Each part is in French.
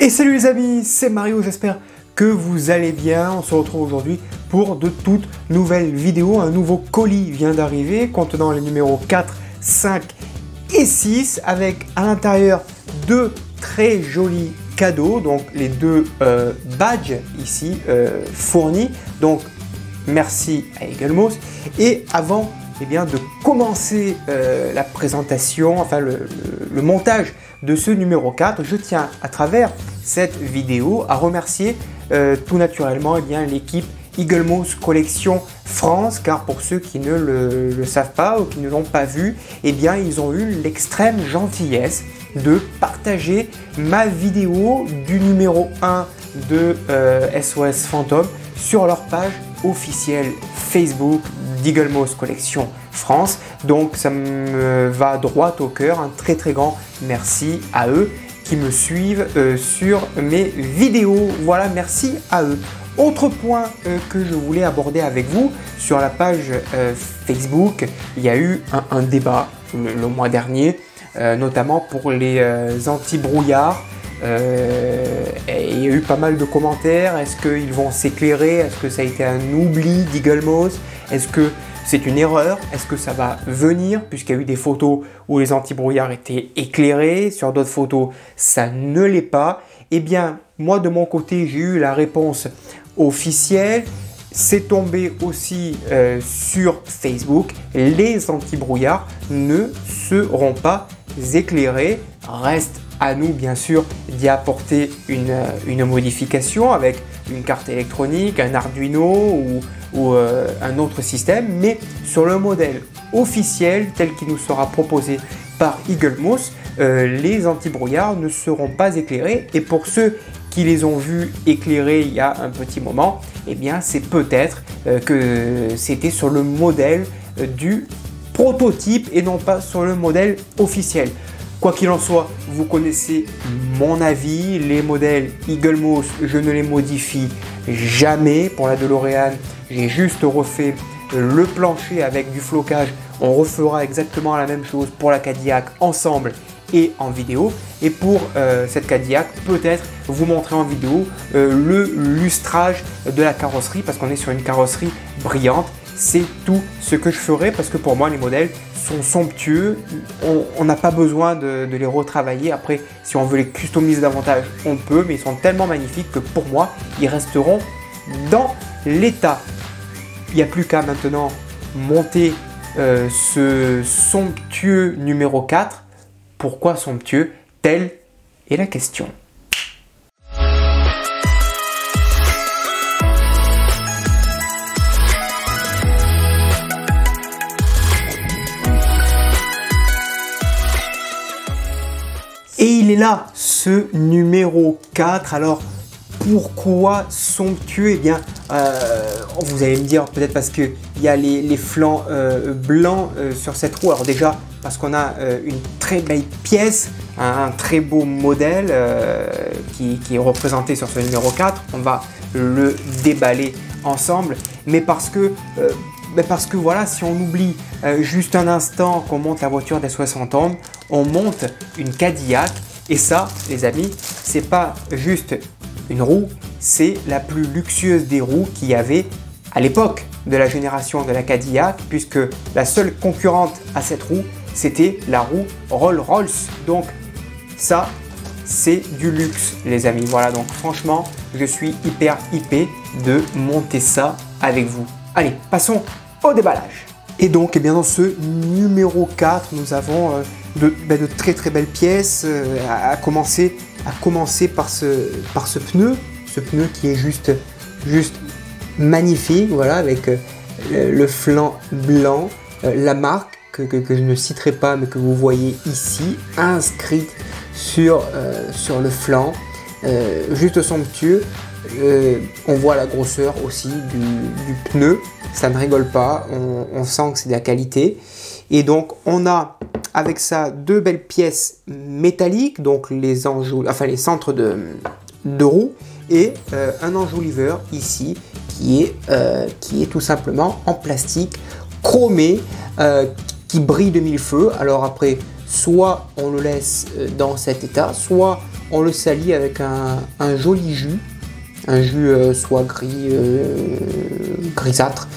Et salut les amis, c'est Mario, j'espère que vous allez bien. On se retrouve aujourd'hui pour de toutes nouvelles vidéos. Un nouveau colis vient d'arriver contenant les numéros 4, 5 et 6 avec à l'intérieur deux très jolis cadeaux. Donc les deux badges ici fournis. Donc merci à Eaglemoss. Et avant de commencer la présentation, enfin le montage de ce numéro 4, je tiens à travers cette vidéo à remercier tout naturellement l'équipe Eaglemoss Collection France, car pour ceux qui ne le savent pas ou qui ne l'ont pas vu, ils ont eu l'extrême gentillesse de partager ma vidéo du numéro 1 de SOS Fantôme sur leur page officielle Facebook d'Eaglemoss Collection France. Donc ça me va droit au cœur, un très grand merci à eux qui me suivent sur mes vidéos. Voilà, merci à eux. Autre point que je voulais aborder avec vous, sur la page Facebook, il y a eu un débat le mois dernier, notamment pour les anti-brouillards. Il y a eu pas mal de commentaires. Est-ce qu'ils vont s'éclairer? Est-ce que ça a été un oubli d'Eaglemoss? Est-ce que c'est une erreur? Est-ce que ça va venir? Puisqu'il y a eu des photos où les anti-brouillards étaient éclairés, sur d'autres photos ça ne l'est pas. Moi de mon côté j'ai eu la réponse officielle. C'est tombé aussi sur Facebook. Les anti-brouillards ne seront pas éclairés. Reste à nous bien sûr d'y apporter une modification avec une carte électronique, un Arduino ou un autre système, mais sur le modèle officiel tel qu'il nous sera proposé par Eaglemoss, les anti-brouillards ne seront pas éclairés. Et pour ceux qui les ont vus éclairés il y a un petit moment, c'est peut-être que c'était sur le modèle du prototype et non pas sur le modèle officiel. Quoi qu'il en soit, vous connaissez mon avis. Les modèles Eaglemoss, je ne les modifie jamais. Pour la DeLorean, j'ai juste refait le plancher avec du flocage. On refera exactement la même chose pour la Cadillac ensemble et en vidéo. Et pour cette Cadillac, peut-être vous montrer en vidéo le lustrage de la carrosserie, parce qu'on est sur une carrosserie brillante. C'est tout ce que je ferai, parce que pour moi les modèles sont somptueux. On n'a pas besoin de les retravailler. Après, si on veut les customiser davantage, on peut, mais ils sont tellement magnifiques que pour moi ils resteront dans l'état. Il n'y a plus qu'à maintenant monter ce somptueux numéro 4. Pourquoi somptueux? Telle est la question. Et il est là, ce numéro 4. Alors, pourquoi somptueux? Vous allez me dire peut-être parce qu'il y a les flancs blancs sur cette roue. Alors déjà, parce qu'on a une très belle pièce, un très beau modèle qui est représenté sur ce numéro 4. On va le déballer ensemble. Mais parce que voilà, si on oublie juste un instant qu'on monte la voiture des 60 ans, on monte une Cadillac. Et ça, les amis, c'est pas juste une roue, c'est la plus luxueuse des roues qu'il y avait à l'époque de la génération de la Cadillac, puisque la seule concurrente à cette roue, c'était la roue Rolls-Royce. Donc ça, c'est du luxe, les amis. Voilà, donc franchement, je suis hyper hypé de monter ça avec vous. Allez, passons au déballage. Et donc, dans ce numéro 4, nous avons de très belles pièces, à commencer par ce pneu qui est juste magnifique, voilà, avec le flanc blanc, la marque que je ne citerai pas, mais que vous voyez ici, inscrite sur le flanc, juste somptueux. On voit la grosseur aussi du pneu, ça ne rigole pas, on sent que c'est de la qualité. Et donc on a avec ça deux belles pièces métalliques, donc les centres de roue, et un enjoliveur ici qui est tout simplement en plastique chromé, qui brille de mille feux. Alors après, soit on le laisse dans cet état, soit on le salit avec un joli jus. Un jus soit gris, grisâtre.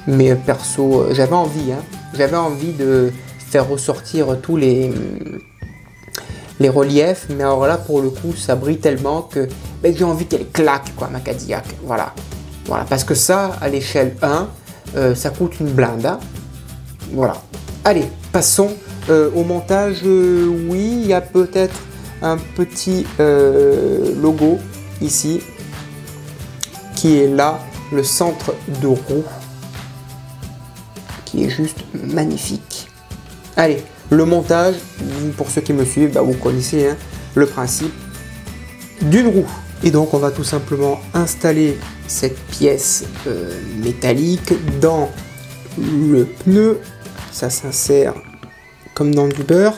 Mais perso, j'avais envie de faire ressortir tous les reliefs. Mais alors là, pour le coup, ça brille tellement que j'ai envie qu'elle claque, quoi, ma Cadillac. Voilà. Parce que ça, à l'échelle 1, ça coûte une blinde. Hein. Voilà. Allez, passons au montage. Oui, il y a peut-être un petit logo ici qui est là, le centre de roue qui est juste magnifique. Allez, le montage, pour ceux qui me suivent, vous connaissez hein, le principe d'une roue. Et donc on va tout simplement installer cette pièce métallique dans le pneu. Ça s'insère comme dans du beurre.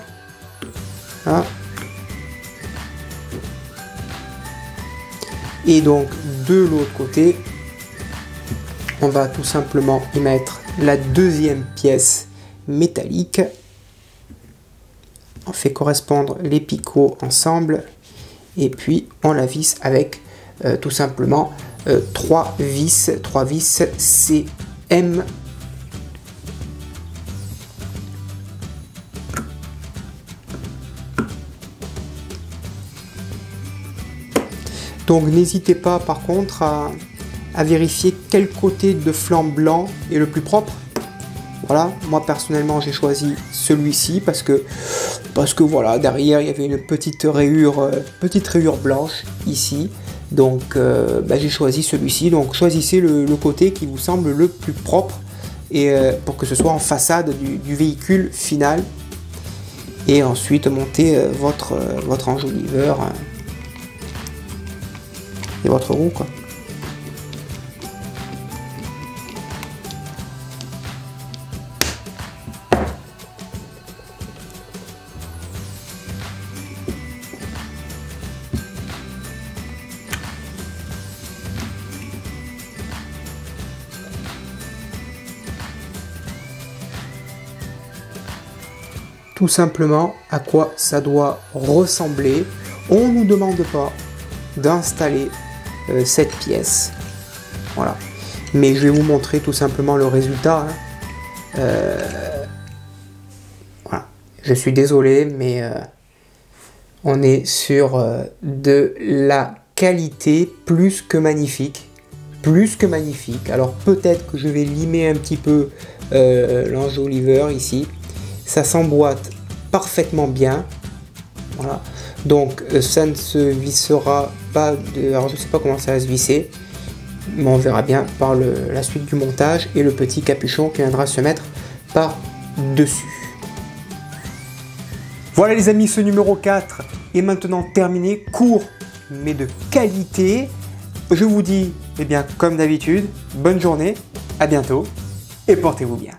Là. Et donc de l'autre côté, on va tout simplement y mettre la deuxième pièce métallique. On fait correspondre les picots ensemble et puis on la visse avec tout simplement 3 vis CM. Donc n'hésitez pas par contre à vérifier quel côté de flanc blanc est le plus propre. Voilà, moi personnellement j'ai choisi celui-ci parce que voilà, derrière il y avait une petite rayure blanche ici. Donc j'ai choisi celui-ci. Donc choisissez le côté qui vous semble le plus propre et pour que ce soit en façade du véhicule final. Et ensuite montez votre enjoliveur. Et votre roue quoi. Tout simplement à quoi ça doit ressembler. On ne nous demande pas d'installer cette pièce, voilà, mais je vais vous montrer tout simplement le résultat hein. Voilà, je suis désolé mais on est sur de la qualité plus que magnifique, alors peut-être que je vais limer un petit peu l'enjoliveur ici, ça s'emboîte parfaitement bien, voilà. Donc ça ne se vissera pas, alors je ne sais pas comment ça va se visser, mais on verra bien par la suite du montage et le petit capuchon qui viendra se mettre par dessus. Voilà les amis, ce numéro 4 est maintenant terminé, court mais de qualité. Je vous dis, comme d'habitude, bonne journée, à bientôt et portez-vous bien.